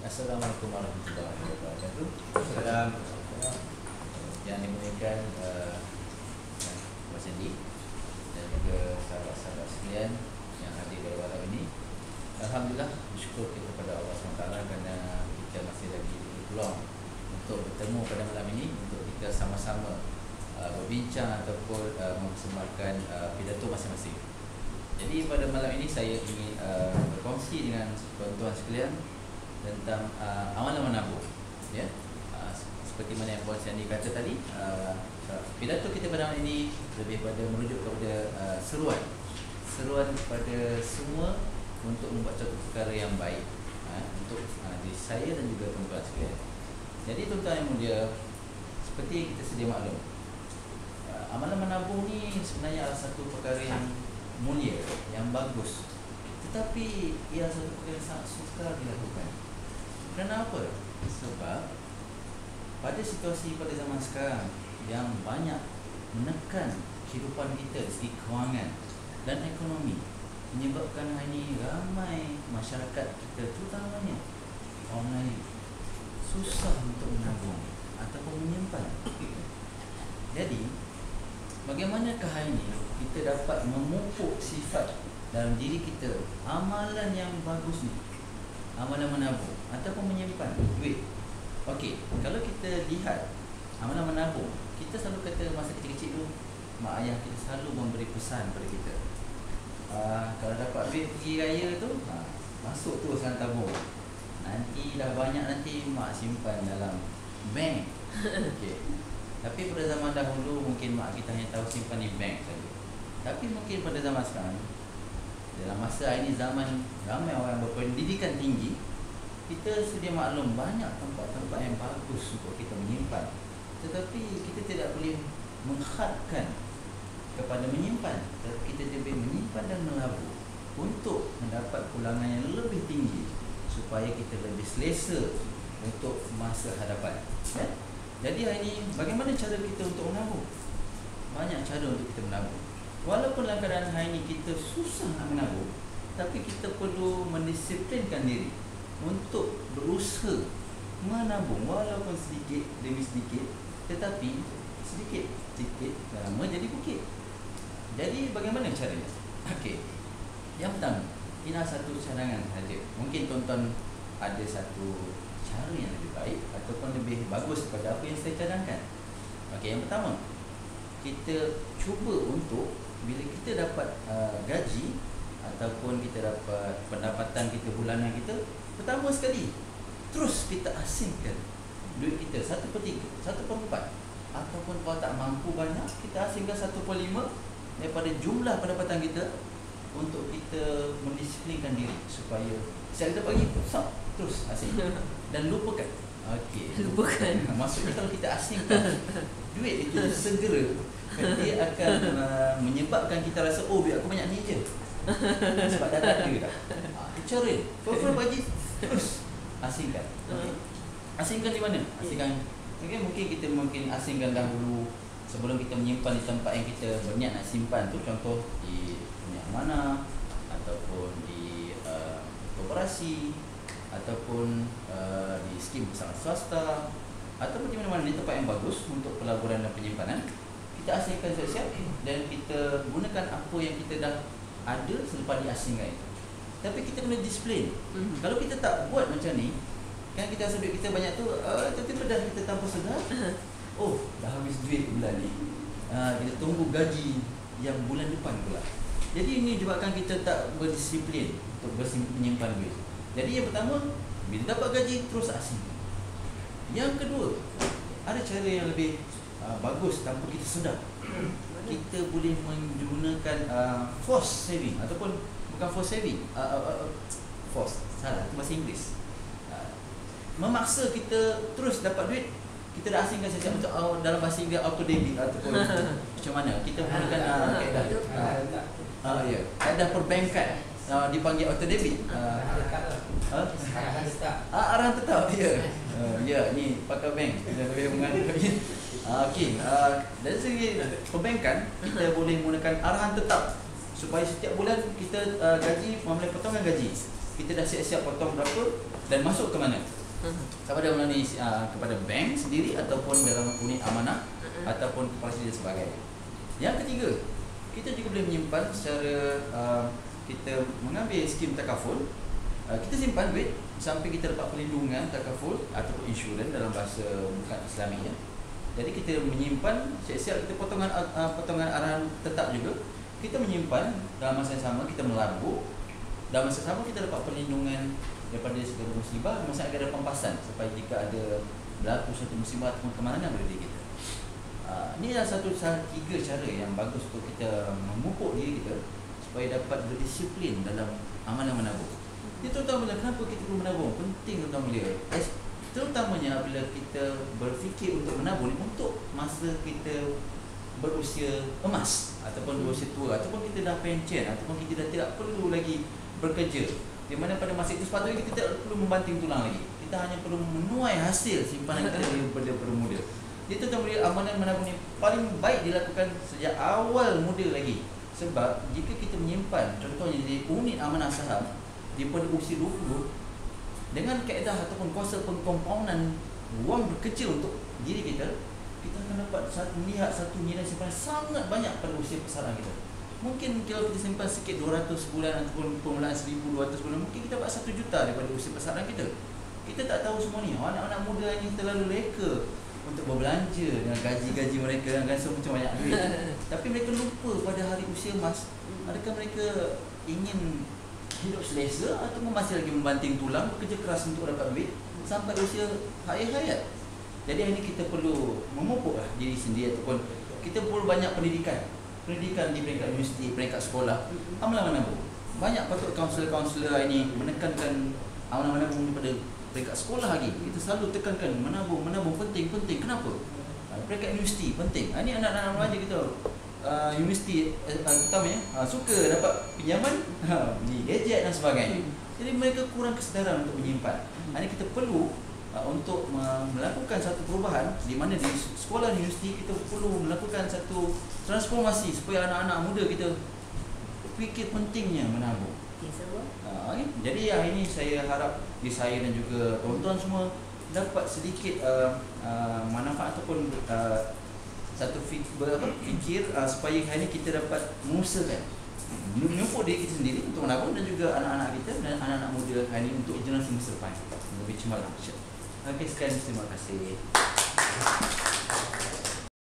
Assalamualaikum warahmatullahi wabarakatuh. Salam yang dimuliakan Mas Andi dan juga sahabat-sahabat sekalian yang hadir pada malam ini. Alhamdulillah, bersyukur kita kepada Allah SWT kerana kita masih lagi berpeluang untuk bertemu pada malam ini untuk kita sama-sama berbincang ataupun mempersembahkan pidato masing-masing. Jadi pada malam ini saya ingin berkongsi dengan tuan-tuan sekalian tentang amalan menabung, ya. Seperti mana yang Puan Sandi kata tadi, pidato kita pada malam ini lebih pada merujuk kepada seruan kepada semua untuk membuat satu perkara yang baik untuk diri saya dan juga tuan-tuan sekalian. Jadi tuan-tuan yang mulia, seperti kita sedia maklum, amalan menabung ni sebenarnya adalah satu perkara yang mulia, yang bagus, tetapi ia satu perkara yang sangat sukar dilakukan. Kenapa? Sebab pada situasi pada zaman sekarang yang banyak menekan kehidupan kita dari segi kewangan dan ekonomi, menyebabkan hari ini ramai masyarakat kita, terutamanya orang Melayu, susah untuk menabung ataupun menyimpan. Jadi bagaimanakah hari ini kita dapat memupuk sifat dalam diri kita amalan yang bagus ni, amalan menabung ataupun menyimpan duit? Okey, kalau kita lihat amalan menabung, kita selalu kata masa kecil-kecil dulu, mak ayah kita selalu memberi pesan pada kita, kalau dapat duit pergi raya tu, masuk tu dalam tabung. Nanti dah banyak, nanti mak simpan dalam bank. Okey. Tapi pada zaman dahulu mungkin mak kita hanya tahu simpan di bank saja. Tapi mungkin pada zaman sekarang, dalam masa ini zaman ramai orang berpendidikan tinggi, kita sedia maklum banyak tempat-tempat yang bagus untuk kita menyimpan. Tetapi kita tidak boleh menghadkan kepada menyimpan, tetapi kita lebih menyimpan dan menabung untuk mendapat pulangan yang lebih tinggi supaya kita lebih selesa untuk masa hadapan, ya? Jadi hari ini bagaimana cara kita untuk menabung? Banyak cara untuk kita menabung. Walaupun dalam keadaan hari ini kita susah nak menabung, tapi kita perlu mendisiplinkan diri untuk berusaha menabung walaupun sedikit demi sedikit, tetapi sedikit lama jadi bukit. Jadi bagaimana caranya? Okey. Yang pertama, ini adalah satu cadangan saja. Mungkin tuan-tuan ada satu cara yang lebih baik ataupun lebih bagus daripada apa yang saya cadangkan. Okey, yang pertama, kita cuba untuk bila kita dapat gaji ataupun kita dapat pendapatan kita bulanan kita, pertama sekali terus kita asingkan duit kita 1/3, 1/4, ataupun kalau tak mampu banyak, kita asingkan 1/5 daripada jumlah pendapatan kita untuk kita mendisiplinkan diri supaya setiap kita pagi terus asing dan lupakan. Okey, lupakan. Maksudnya kalau kita asingkan duit itu segera, dia akan menyebabkan kita rasa, oh duit aku banyak ni je, sebab dah tak ada dah. Cara pagi terus asingkan. Okay. Asingkan di mana? Asingkan mungkin kita asingkan dahulu sebelum kita menyimpan di tempat yang kita berniat nak simpan tu, contoh di minyak mana ataupun di koperasi ataupun di skim bersama swasta ataupun di mana-mana di tempat yang bagus untuk pelaburan dan penyimpanan. Kita asingkan siap-siap dan kita gunakan apa yang kita dah ada selepas diasingkan itu. Tapi kita kena disiplin. Kalau kita tak buat macam ni, kan kita rasa duit kita banyak tu, tiba-tiba dah kita tanpa sedar, oh dah habis duit bulan ni, kita tunggu gaji yang bulan depan pula. Jadi ini menyebabkan kita tak berdisiplin untuk menyimpan duit. Jadi yang pertama, bila dapat gaji terus asing. Yang kedua, ada cara yang lebih bagus tanpa kita sedar. Kita boleh menggunakan force saving ataupun bukan force saving, force, salah, itu bahasa Inggeris. Memaksa kita terus dapat duit, kita dah asingkan siap-siap untuk dalam bahasa Inggeris auto debit ataupun macam mana kita gunakan kaedah kaedah perbankan dipanggil auto debit. Arahan tetap ya, ni pakai bank lebih mengandung. Okey, dari segi perbankan kita boleh menggunakan arahan tetap supaya setiap bulan kita gaji, memulai potongan gaji kita dah siap-siap potong berapa dan masuk ke mana? Kepada melalui kepada bank sendiri ataupun dalam unit amanah ataupun kepada dan sebagainya. Yang ketiga, kita juga boleh menyimpan secara kita mengambil skim takaful. Kita simpan duit sampai kita dapat perlindungan takaful ataupun insurans dalam bahasa bukan Islaminya. Jadi kita menyimpan siap-siap kita potongan arahan tetap juga. Kita menyimpan dalam masa yang sama kita melabur. Dalam masa yang sama kita dapat perlindungan daripada segala musibah, masa ada pempasan supaya jika ada berlaku satu musibah ataupun kemalangan pada diri kita. Ini adalah satu tiga cara yang bagus untuk kita memupuk diri kita supaya dapat berdisiplin dalam amalan menabung. Ini terutamanya kenapa kita perlu menabung? Penting terutama dia. Terutamanya apabila kita berfikir untuk menabung untuk masa kita berusia emas ataupun berusia tua ataupun kita dah pencen ataupun kita dah tidak perlu lagi bekerja. Di mana pada masa itu sepatutnya kita tidak perlu membanting tulang lagi. Kita hanya perlu menuai hasil simpanan kita daripada bermuda. Dia tetap boleh amalan menabung ini paling baik dilakukan sejak awal muda lagi. Sebab jika kita menyimpan contohnya di unit amanah saham daripada usia 20 dengan kaedah ataupun kuasa pengkompaunan wang berkecil untuk diri kita, kita akan dapat melihat satu nilai simpanan sangat banyak pada usia persaran kita. Mungkin kalau kita simpan sikit 200 bulan ataupun permulaan 1,200 bulan, mungkin kita dapat 1 juta daripada usia persaran kita. Kita tak tahu semua ni. Anak-anak muda ini terlalu leka untuk berbelanja dengan gaji-gaji mereka yang rasa macam banyak duit. Tapi mereka lupa pada hari usia emas. Adakah mereka ingin hidup selesa ataupun masih lagi membanting tulang, bekerja keras untuk dapat duit sampai usia akhir hayat? Jadi hari ini kita perlu memupuk diri sendiri ataupun kita perlu banyak pendidikan di peringkat universiti, peringkat sekolah, amalan menabung. Banyak patut kaunselor-kaunselor ini menekankan amalan menabung daripada peringkat sekolah lagi. Kita selalu tekankan menabung penting. Kenapa? Peringkat universiti penting. Ini anak-anak remaja kita universiti utamanya suka dapat pinjaman, beli gadget dan sebagainya. Jadi mereka kurang kesedaran untuk menyimpan. Ini kita perlu untuk melakukan satu perubahan di mana di sekolah universiti kita perlu melakukan satu transformasi supaya anak-anak muda kita fikir pentingnya menabung. Jadi hari ini saya harap saya dan juga tuan-tuan semua dapat sedikit manfaat ataupun satu fikir supaya hari ini kita dapat mengusahakan menyupport diri kita sendiri untuk menabung dan juga anak-anak kita dan anak-anak muda hari ini untuk generasi masa depan lebih cemerlang. Okey, sekian, terima kasih.